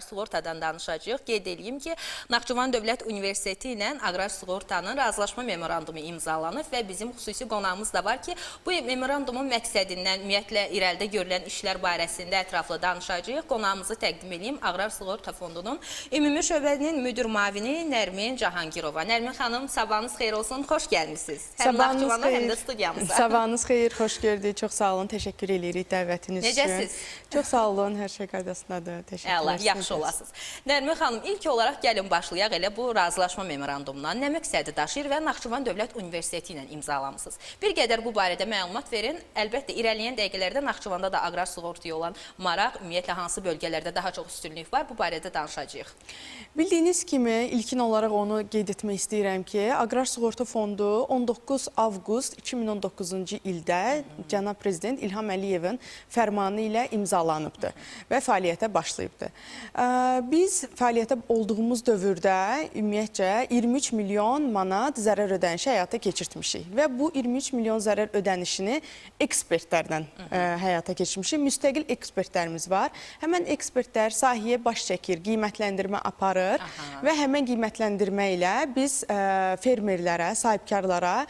Sığortadan danışacağıq. Qeyd edeyim ki, Naxçıvan Dövlət Universiteti ilə Aqrar Sığortanın razılaşma memorandumu imzalanıb və bizim xüsusi qonağımız da var ki, bu memorandumun məqsədindən, ümumiyyətlə irəlidə görülən işlər barəsində ətraflı danışacağıq. Qonağımızı təqdim edeyim Aqrar Sığorta Fondunun Ümumi Şöbənin müdür mavini Nərmin Cahangirova. Nərmin xanım, sabahınız xeyir olsun, xoş gəlmişsiniz. Həm Naxçıvana, həm də studiyamıza. Sabahınız xeyir, xoş gördük. Çox sağ olun, təşəkkür edirik dəvətiniz üçün. Necəsiz? Çox sağ olun, hər şey qaydasındadır. Təşəkkürlər. Yaxşı olasınız. Nərmin xanım, ilk olaraq gəlin başlayaq elə bu razılaşma memorandumundan. Nə məqsədi daşıyır və Naxçıvan Dövlət Universiteti ilə imzalamısınız. Bir qədər bu barədə məlumat verin. Əlbəttə, irəliyən dəqiqələrdə Naxçıvanda da aqrar sığortaya olan maraq, ümumiyyətlə hansı bölgələrdə daha çox üstünlük var, bu barədə danışacağıq. Bildiyiniz kimi, ilkin olaraq onu qeyd etmək istəyirəm ki, Aqrar Sığorta Fondu 19 avqust 2019-cu ildə cənab prezident İlham Əliyevin fərmanı ilə imzalanıbdır və fəaliyyətə başlayıbdır. Biz fəaliyyətə olduğumuz dövrdə ümumiyyətcə 23 milyon manat zərər ödənişi həyata keçirtmişik və bu 23 milyon zərər ödənişini ekspertlərdən həyata keçirmişik. Müstəqil ekspertlərimiz var. Həmən ekspertlər sahəyə baş çəkir, qiymətləndirmə aparır və həmən qiymətləndirmə ilə biz fermerlərə, sahibkarlara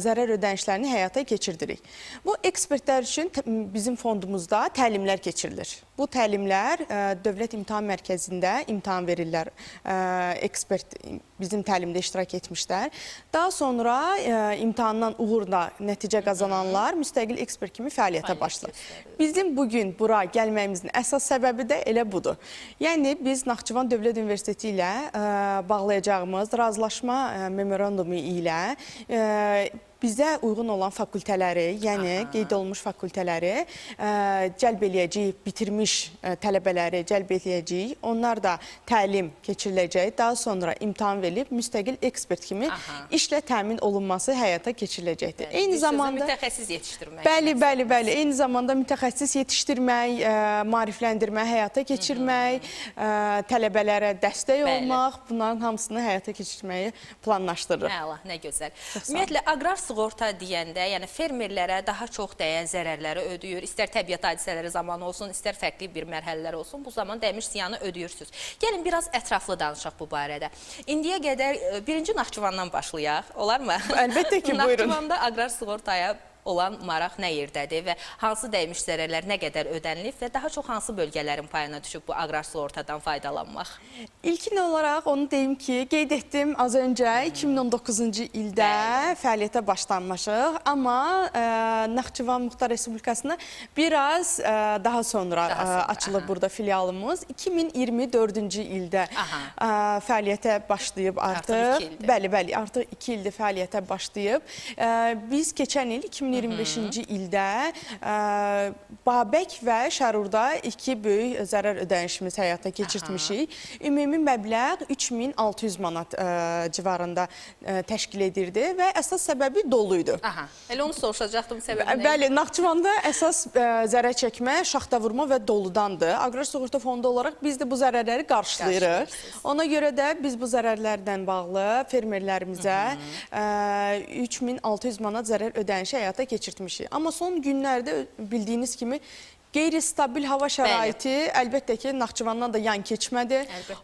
zərər ödənişlərini həyata keçirdirik. Bu ekspertlər üçün bizim fondumuzda təlimlər keçirilir. Bu təlimlər Dövlət İmtahan Mərkəzində imtahan verirlər. Ekspert bizim təlimdə iştirak etmişlər. Daha sonra imtahandan uğurla nəticə qazananlar müstəqil ekspert kimi fəaliyyətə başlayır. Bizim bugün bura gəlməyimizin əsas səbəbi də elə budur. Yəni biz Naxçıvan Dövlət Universiteti ilə bağlayacağımız razılaşma memorandumu ilə bizə uyğun olan fakültələri, yəni qeyd olunmuş fakültələri cəlb eləyəcəyik, bitirmiş tələbələri cəlb eləyəcəyik. Onlar da təlim keçiriləcək, daha sonra imtahan verilib, müstəqil ekspert kimi işlə təmin olunması həyata keçiriləcəkdir. Eyni zamanda mütəxəssis yetişdirmək. Bəli. Eyni zamanda mütəxəssis yetişdirmək, maarifləndirmə, həyata keçirmək, tələbələrə dəstək olmaq, bunların hamısını həyata keçirməyi planlaşdırırıq. Əla, nə gözəl. Ümumiyyətlə, aqrar sığorta deyəndə, yəni fermerlərə daha çox dəyən zərərləri ödəyir. İstər təbiət hadisələri zamanı olsun, istər fərqli bir mərhələlər olsun, bu zaman dəymiş ziyanı ödəyirsiniz. Gəlin, biraz ətraflı danışaq bu barədə. İndiyə qədər birinci Naxçıvandan başlayaq, olar mı? Əlbəttə ki, buyurun. Naxçıvanda aqrar sığortaya olan maraq nə yerdədir və hansı dəymiş zərərlər nə qədər ödənilib və daha çox hansı bölgələrin payına düşüb bu aqrar sığortadan faydalanmaq? İlkin olaraq onu deyim ki, qeyd etdim az öncə 2019-cu ildə fəaliyyətə başlanmışıq, amma Naxçıvan Muxtar Respublikasına biraz daha sonra açılıb burada filialımız. 2024-cü ildə fəaliyyətə başlayıb artıq. Bəli, artıq 2 ildir fəaliyyətə başlayıb. Biz keçən il 2025-ci ildə Babək və Şərurda 2 böyük zərər ödənişimiz həyata keçirtmişik. Ümumi məbləğ 3600 manat civarında təşkil edirdi və əsas səbəbi doluydu. Elə onu soruşacaqdım, səbəbi nə? Bəli, Naxçıvanda əsas zərər çəkmə, şaxta vurma və doludandır. Aqrar Sığorta Fondu olaraq biz də bu zərərləri qarşılayırıq. Ona görə də biz bu zərərlərdən bağlı fermerlərimizə 3600 manat zərər ödənişi həyata keçirtmişik. Amma son günlərdə bildiyiniz kimi qeyri-stabil hava şəraiti əlbəttə ki, Naxçıvandan da yan keçmədi.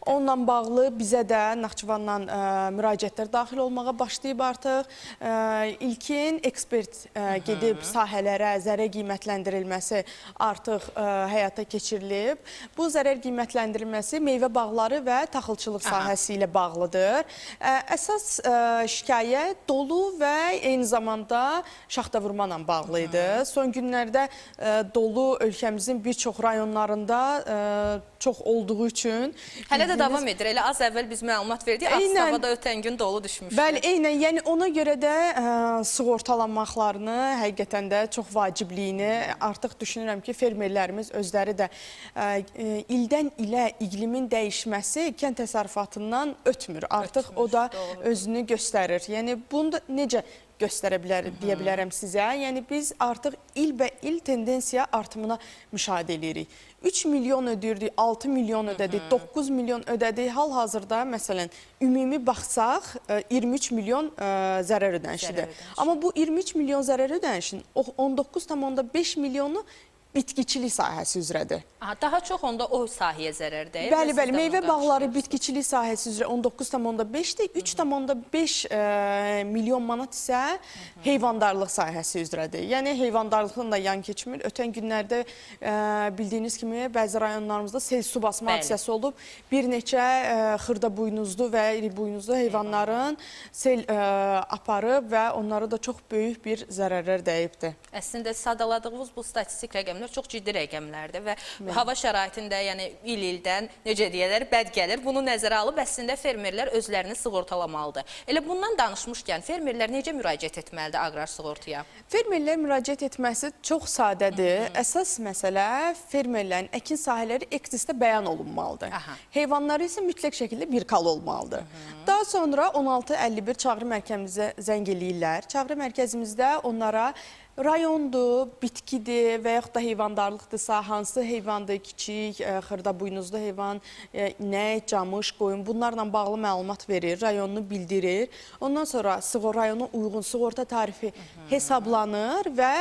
Onunla bağlı bizə də Naxçıvandan müraciətlər daxil olmağa başlayıb artıq. İlkin ekspert gedib sahələrə zərər qiymətləndirilməsi artıq həyata keçirilib. Bu zərər qiymətləndirilməsi meyvə bağları və taxılçılıq sahəsi ilə bağlıdır. Əsas şikayət dolu və eyni zamanda şaxta vurma ilə bağlı idi. Son günlərdə dolu ölkəmizin bir çox rayonlarında çox olduğu üçün... Hələ də davam edir. Elə az əvvəl biz məlumat verdik, Ağstavada ötən gün dolu düşmüşdür. Bəli, eynən. Yəni ona görə də sığortalanmaqlarını, həqiqətən də çox vacibliyini artıq düşünürəm ki, fermerlərimiz özləri də ildən ilə iqlimin dəyişməsi kənd təsərrüfatından ötmür. Artıq o da özünü göstərir. Yəni bunu da necə göstərə deyə bilərəm sizə. Yəni biz artıq ilbəil tendensiya artımına müşahidə edirik. 3 milyon ödəyirdik, 6 milyon ödədik, 9 milyon ödədik. Hal-hazırda, məsələn, ümumi baxsaq 23 milyon zərər ödənişidir. Amma bu 23 milyon zərər ödənişinin 19,5 milyonu bitkiçilik sahəsi üzrədir. Daha çox onda o sahəyə zərər dəyir. Bəli, meyvə bağları bitkiçilik sahəsi üzrə 19,5-dir, 3,5 milyon manat isə heyvandarlıq sahəsi üzrədir. Yəni heyvandarlıqdan da yan keçmir. Ötən günlərdə bildiyiniz kimi bəzi rayonlarımızda sel su basma hadisəsi olub. Bir neçə xırdabuynuzlu və iribuynuzlu heyvanların sel aparıb və onlara da çox böyük bir zərərlər dəyibdir. Əslində sadaladığımız bu statistik rəqəmlər çox ciddi rəqəmlərdir və hava şəraitində, yəni il-ildən, necə deyirlər, bəd gəlir. Bunu nəzərə alıb, əslində fermerlər özlərini sığortalamalıdır. Elə bundan danışmışkən, fermerlər necə müraciət etməlidir aqrar sığortaya? Fermerlər müraciət etməsi çox sadədir. Əsas məsələ fermerlərin əkin sahələri eksisdə bəyan olunmalıdır. Heyvanları isə mütləq şəkildə bir kal olmalıdır. Daha sonra 1651 çağrı mərkəzimizə zəng eləyirlər. Çağrı mərkəzimizdə onlara rayondur, bitkidir və yaxud da heyvandarlıqdırsa, hansı heyvandır, kiçik, xırdabuynuzlu heyvan, inək, camış, qoyun, bunlarla bağlı məlumat verir, rayonunu bildirir. Ondan sonra rayona uyğun sığorta tarifi hesablanır və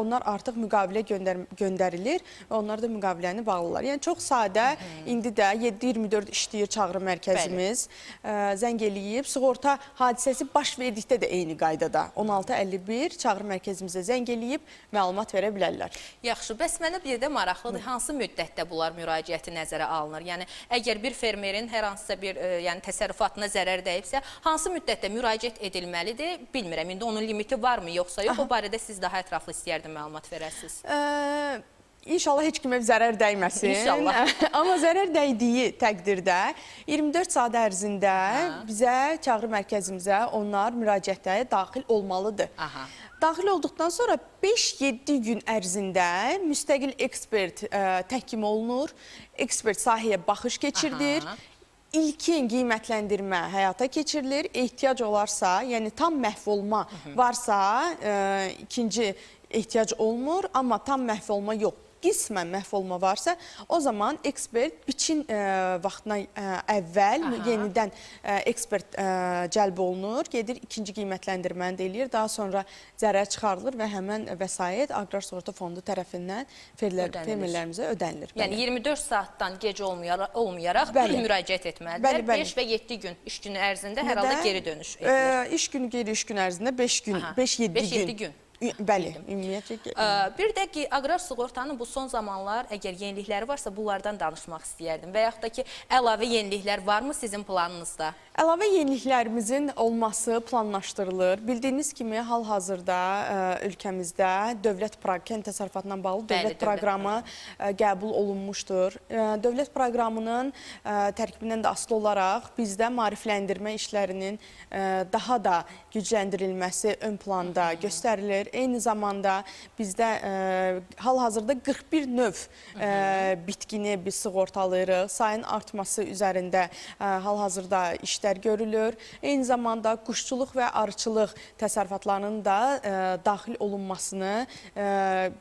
onlar artıq müqavilə göndərilir və onlar da müqaviləni bağlılar. Yəni çox sadə, indi də 7-24 işləyir çağrı mərkəzimiz, zəng eləyib, sığorta hadisəsi baş verdikdə də eyni qaydada 1651 çağrı mərkəzimizə zəng eləyib məlumat verə bilərlər. Yaxşı, bəs mənə bir də maraqlıdır, hansı müddətdə bunlar müraciəti nəzərə alınır? Yəni, əgər bir fermerin hər hansısa bir təsərrüfatına zərər dəyibsə, hansı müddətdə müraciət edilməlidir? Bilmirəm, indi onun limiti varmı, yoxsa yox? O barədə siz daha ətraflı istəyərdim məlumat verəsiniz. İnşallah heç kimə zərər dəyməsin. İnşallah. Amma zərər dəydiyi təqdirdə 24 saat ərzində bizə, çağrı mərkəzimizə onlar müraciətə daxil olmalıdır. Daxil olduqdan sonra 5-7 gün ərzində müstəqil ekspert təhkim olunur, ekspert sahəyə baxış keçirilir, ilkin qiymətləndirmə həyata keçirilir, ehtiyac olarsa, yəni tam məhv olma varsa, ikinci ehtiyac olmur, amma tam məhv olma yox. Qismən məhv olma varsa, o zaman ekspert biçin vaxtına əvvəl yenidən ekspert cəlb olunur, gedir ikinci qiymətləndirməni də eləyir, daha sonra zərər çıxarılır və həmən vəsait Aqrar Sığorta Fondu tərəfindən fermerlərimizə ödənilir. Yəni 24 saatdan gec olmayaraq müraciət etməlidir. 5 və 7 gün iş günü ərzində hər halda geri dönüş edilir. İş günü, geri iş günü ərzində 5-7 gün. Bəli, ümumiyyətlə. Bir də ki, aqrar sığortanın bu son zamanlar, əgər yenilikləri varsa, bunlardan danışmaq istəyərdim. Və yaxud da ki, əlavə yeniliklər varmı sizin planınızda? Əlavə yeniliklərimizin olması planlaşdırılır. Bildiyiniz kimi, hal-hazırda ölkəmizdə kənd təsərrüfatından bağlı dövlət proqramı qəbul olunmuşdur. Dövlət proqramının tərkibindən də asılı olaraq bizdə maarifləndirmə işlərinin daha da gücləndirilməsi ön planda göstərilir. Eyni zamanda bizdə hal-hazırda 41 növ bitkini biz sığortalayırıq. Sayın artması üzərində hal-hazırda işlər görülür. Eyni zamanda quşçuluq və arıçılıq təsərrüfatlarının da daxil olunmasını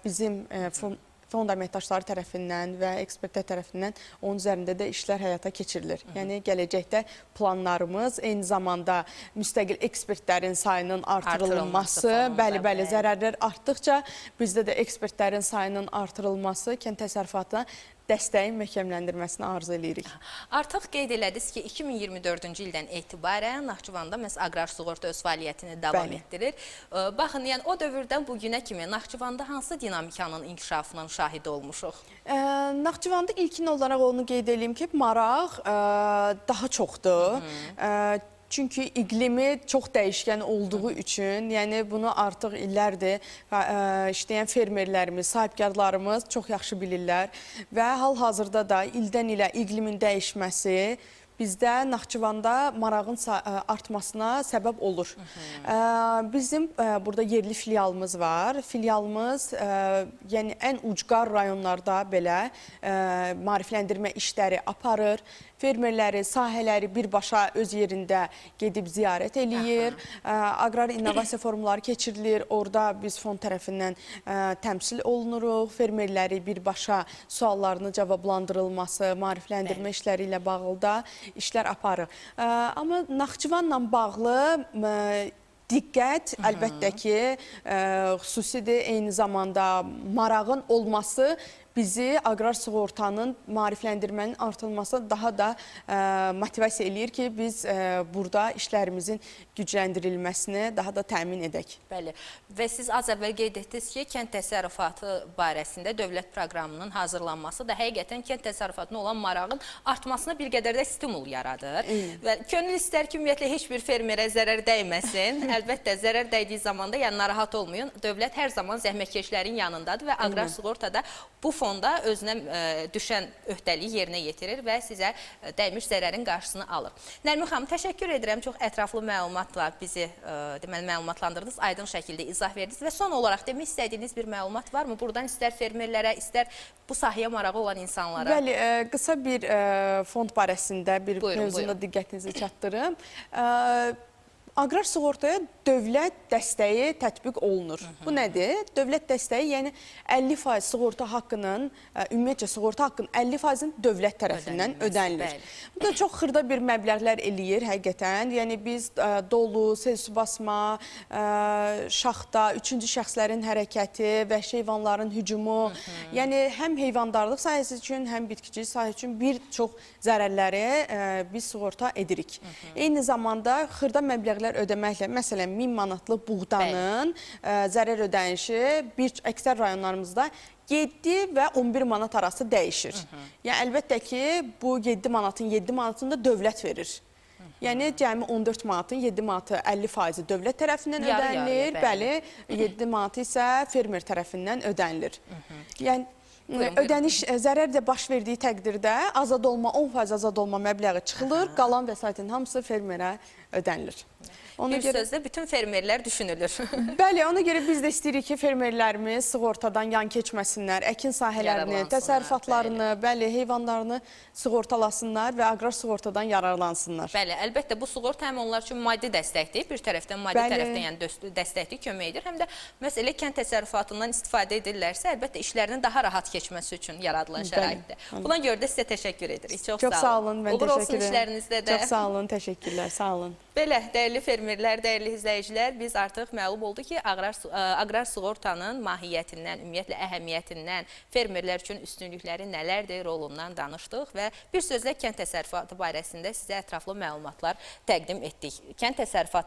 bizim fond əməkdaşları tərəfindən və ekspertlər tərəfindən onun üzərində də işlər həyata keçirilir. Yəni, gələcəkdə planlarımız, eyni zamanda müstəqil ekspertlərin sayının artırılması, bəli, zərərlər artdıqca bizdə də ekspertlərin sayının artırılması kənd təsərrüfatına dəstəyin məhkəmləndirməsini arzu edirik. Artıq qeyd elədiniz ki, 2024-cü ildən etibarən Naxçıvanda aqrar sığorta öz fəaliyyətini davam etdirir. Baxın, yəni o dövrdən bugünə kimi Naxçıvanda hansı dinamikanın inkişafının şahidi olmuşuq? Naxçıvanda ilkin olaraq onu qeyd edeyim ki, maraq daha çoxdur. Çünki iqlimi çox dəyişkən olduğu üçün, yəni bunu artıq illərdir işləyən fermerlərimiz, sahibkarlarımız çox yaxşı bilirlər və hal-hazırda da ildən ilə iqlimin dəyişməsi bizdə Naxçıvanda marağın artmasına səbəb olur. Bizim burada yerli filialımız var. Filialımız yəni ən ucqar rayonlarda belə maarifləndirmə işləri aparır. Fermerləri, sahələri birbaşa öz yerində gedib ziyarət eləyir. Aqrar innovasiya forumları keçirilir. Orada biz fond tərəfindən təmsil olunuruq. Fermerləri birbaşa suallarını cavablandırılması, maarifləndirmə işləri ilə bağlı da işlər aparır. Amma Naxçıvanla bağlı diqqət əlbəttə ki, xüsusidir, eyni zamanda marağın olması bizi aqrar sığortanın maarifləndirmənin artırılması daha da motivasiya eləyir ki, biz burada işlərimizin gücləndirilməsini daha da təmin edək. Bəli. Və siz az əvvəl qeyd etdiniz ki, kənd təsərrüfatı barəsində dövlət proqramının hazırlanması da həqiqətən kənd təsərrüfatına olan marağın artmasına bir qədər də stimul yaradır. Və könül istər ki, ümumiyyətlə heç bir fermerə zərər dəyməsin. Əlbəttə, zərər dəydiyi zamanda yəni narahat olmayın. Dövlət hər zaman zəhmətkeşlərin yanındadır və aqrar sığortada bu fonda özünə düşən öhdəliyi yerinə yetirir və sizə dəymiş zərərin qarşısını alır. Nərmin xanım, təşəkkür edirəm. Çox ətraflı məlumatla bizi deməli məlumatlandırdınız, aydın şəkildə izah verdiniz və son olaraq demək istədiyiniz bir məlumat varmı? Buradan istər fermerlərə, istər bu sahəyə marağı olan insanlara. Bəli, qısa bir fond barəsində bir mövzunda diqqətinizi çatdırım. Aqrar sığortaya dövlət dəstəyi tətbiq olunur. Bu nədir? Dövlət dəstəyi, yəni 50% sığorta haqqının, ümumiyyətcə sığorta haqqının 50%-in dövlət tərəfindən ödənilir. Bu da çox xırda bir məbləğlər eləyir həqiqətən. Yəni biz dolu, sel su basma, şaxta, üçüncü şəxslərin hərəkəti, vəhşi heyvanların hücumu, yəni həm heyvandarlıq sahəsi üçün, həm bitkicilik sahəsi üçün bir çox zərərləri biz sığorta edirik. Eyni zamanda xırda məbləğlər ödəməklə, məsələn, 1000 manatlıq buğdanın zərər ödənişi əksər rayonlarımızda 7 və 11 manat arası dəyişir. Yəni, əlbəttə ki, bu 7 manatını da dövlət verir. Yəni, cəmi 14 manatın 7 manatı 50% dövlət tərəfindən ödənilir, bəli, 7 manatı isə fermer tərəfindən ödənilir. Yəni, ödəniş zərər də baş verdiyi təqdirdə azad olma, 10% azad olma məbləği çıxılır, qalan vəsaitin hamısı fermerə ödənilir. Bir sözlə bütün fermerlər düşünülür. Bəli, ona görə biz də istəyirik ki, fermerlərimiz sığortadan yan keçməsinlər, əkin sahələrini, təsərrüfatlarını, bəli, heyvanlarını sığortalasınlar və aqrar sığortadan yararlansınlar. Bəli, əlbəttə bu sığorta həm onlar üçün maddi dəstəkdir, bir tərəfdən maddi tərəfdən yəni dəstəkdir, kömək edir, həm də məsələ kənd təsərrüfatından istifadə edirlərsə, əlbəttə işlərinin daha rahat keçməsi üçün yaradılan şəraitdir. Buna görə də sizə təşəkkür edirik. Çox sağ olun. Uğur olsun işlərinizdə də. Çox sağ olun, təşəkkürlər, sağ olun. Belə, dəyərli fermerlər, dəyərli izləyicilər, biz artıq məlum oldu ki, aqrar sığortanın mahiyyətindən, ümumiyyətlə əhəmiyyətindən, fermerlər üçün üstünlükləri nələrdir, rolundan danışdıq və bir sözlə kənd təsərrüfatı barəsində sizə ətraflı məlumatlar təqdim etdik. Kənd təsərrüfatı